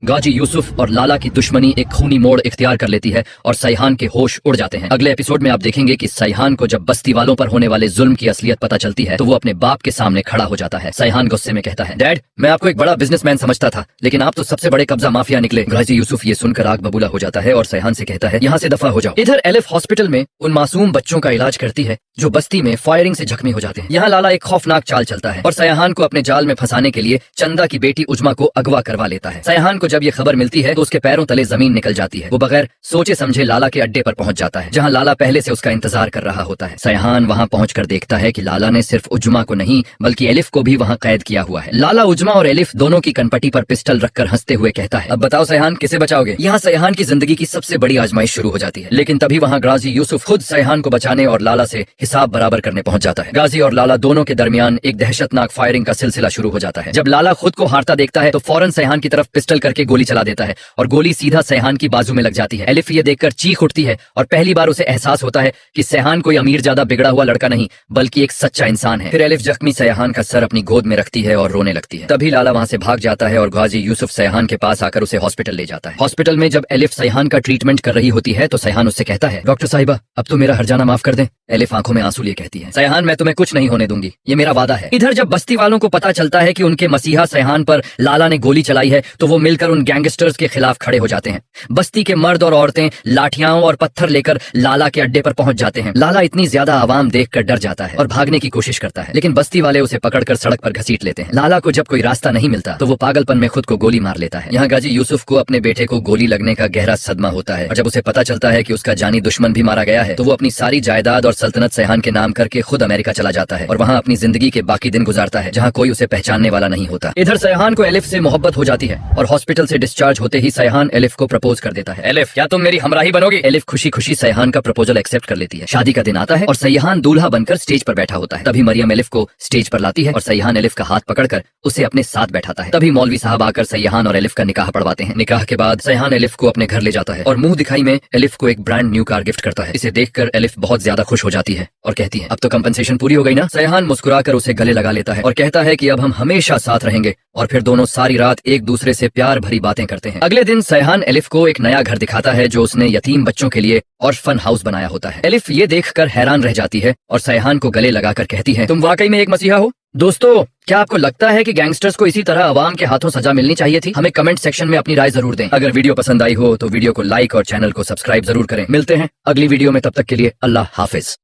गाजी यूसुफ और लाला की दुश्मनी एक खूनी मोड़ इख्तियार कर लेती है और सैहान के होश उड़ जाते हैं। अगले एपिसोड में आप देखेंगे कि सैहान को जब बस्ती वालों पर होने वाले जुल्म की असलियत पता चलती है तो वो अपने बाप के सामने खड़ा हो जाता है। सैहान गुस्से में कहता है, डैड, मैं आपको एक बड़ा बिजनेसमैन समझता था, लेकिन आप तो सबसे बड़े कब्जा माफिया निकले। गाजी यूसुफ ये सुनकर आग बबूला हो जाता है और सैहान से कहता है, यहाँ से दफा हो जाओ। इधर एलिफ हॉस्पिटल में उन मासूम बच्चों का इलाज करती है जो बस्ती में फायरिंग से जख्मी हो जाते हैं। यहाँ लाला एक खौफनाक चाल चलता है और सैहान को अपने जाल में फंसाने के लिए चंदा की बेटी उजमा को अगवा करवा लेता है। सैहान को जब ये खबर मिलती है तो उसके पैरों तले जमीन निकल जाती है। वो बगैर सोचे समझे लाला के अड्डे पर पहुंच जाता है जहां लाला पहले से उसका इंतजार कर रहा होता है। सैहान वहां पहुंचकर देखता है कि लाला ने सिर्फ उजमा को नहीं बल्कि एलिफ को भी वहां कैद किया हुआ है। लाला उजमा और एलिफ दोनों की कनपटी पर पिस्टल रखकर हंसते हुए कहता है, अब बताओ सैहान, किसे बचाओगे? यहाँ सैहान की जिंदगी की सबसे बड़ी आजमाइश शुरू हो जाती है। लेकिन तभी वहाँ गाजी यूसुफ खुद सैहान को बचाने और लाला से हिसाब बराबर करने पहुंच जाता है। गाजी और लाला दोनों के दरमियान एक दहशतनाक फायरिंग का सिलसिला शुरू हो जाता है। जब लाला खुद को हारता देखता है तो फौरन सैहान की तरफ पिस्टल करके गोली चला देता है और गोली सीधा सैहान की बाजू में लग जाती है। एलिफ ये देखकर चीख उठती है और पहली बार उसे एहसास होता है कि सैहान कोई अमीर ज्यादा बिगड़ा हुआ लड़का नहीं बल्कि एक सच्चा इंसान है। फिर एलिफ जख्मी सैहान का सर अपनी गोद में रखती है और रोने लगती है। तभी लाला वहां से भाग जाता है और गाजी यूसुफ सैहान के पास आकर उसे हॉस्पिटल ले जाता है। हॉस्पिटल में जब एलिफ सैहान का ट्रीटमेंट कर रही होती है तो सैहान उससे कहता है, डॉक्टर साहिबा, अब तो मेरा हर्जाना माफ कर दें। एलिफ आंखों में आंसू लिए कहती है, सैहान, मैं तुम्हें कुछ नहीं होने दूंगी, ये मेरा वादा है। इधर जब बस्ती वालों को पता चलता है कि उनके मसीहा सैहान पर लाला ने गोली चलाई है तो वो मिलकर उन गैंगस्टर्स के खिलाफ खड़े हो जाते हैं। बस्ती के मर्द और औरतें लाठियां और पत्थर लेकर लाला के अड्डे पर पहुंच जाते हैं। लाला इतनी ज्यादा आवाम देखकर डर जाता है और भागने की कोशिश करता है, लेकिन बस्ती वाले उसे पकड़कर सड़क पर घसीट लेते हैं। लाला को जब कोई रास्ता नहीं मिलता तो वो पागलपन में खुद को गोली मार लेता है। यहाँ गाजी यूसुफ को अपने बेटे को गोली लगने का गहरा सदमा होता है और जब उसे पता चलता है कि उसका जानी दुश्मन भी मारा गया है तो वो अपनी सारी जायदाद और सल्तनत सैहान के नाम करके खुद अमेरिका चला जाता है और वहाँ अपनी जिंदगी के बाकी दिन गुजारता है जहाँ कोई उसे पहचानने वाला नहीं होता। इधर सैहान को एलिफ से मोहब्बत हो जाती है और हॉस्पिटल से डिस्चार्ज होते ही सैहान एलिफ को प्रपोज कर देता है। एलिफ, क्या तुम मेरी हमराही बनोगी? एलिफ खुशी खुशी सैहान का प्रपोजल एक्सेप्ट कर लेती है। शादी का दिन आता है और सैहान दूल्हा बनकर स्टेज पर बैठा होता है। तभी मरियम एलिफ को स्टेज पर लाती है और सैहान एलिफ का हाथ पकड़कर उसे अपने साथ बैठाता है। तभी मौलवी साहब आकर सैहान और एलिफ का निकाह पढ़वाते हैं। निकाह के बाद सैहान एलिफ को अपने घर ले जाता है और मुंह दिखाई में एलिफ को एक ब्रांड न्यू कार गिफ्ट करता है। इसे देखकर एलिफ बहुत ज्यादा खुश हो जाती है और कहती है, अब तो कंपनसेशन पूरी हो गई ना? सैहान मुस्कुराकर उसे गले लगा लेता है और कहता है कि अब हम हमेशा साथ रहेंगे और फिर दोनों सारी रात एक दूसरे से प्यार भरी बातें करते हैं। अगले दिन सैहान एलिफ को एक नया घर दिखाता है जो उसने यतीम बच्चों के लिए ऑर्फन हाउस बनाया होता है। एलिफ ये देखकर हैरान रह जाती है और सैहान को गले लगाकर कहती है, तुम वाकई में एक मसीहा हो। दोस्तों, क्या आपको लगता है कि गैंगस्टर्स को इसी तरह अवाम के हाथों सजा मिलनी चाहिए थी? हमें कमेंट सेक्शन में अपनी राय जरूर दें। अगर वीडियो पसंद आई हो तो वीडियो को लाइक और चैनल को सब्सक्राइब जरूर करें। मिलते हैं अगली वीडियो में, तब तक के लिए अल्लाह हाफिज।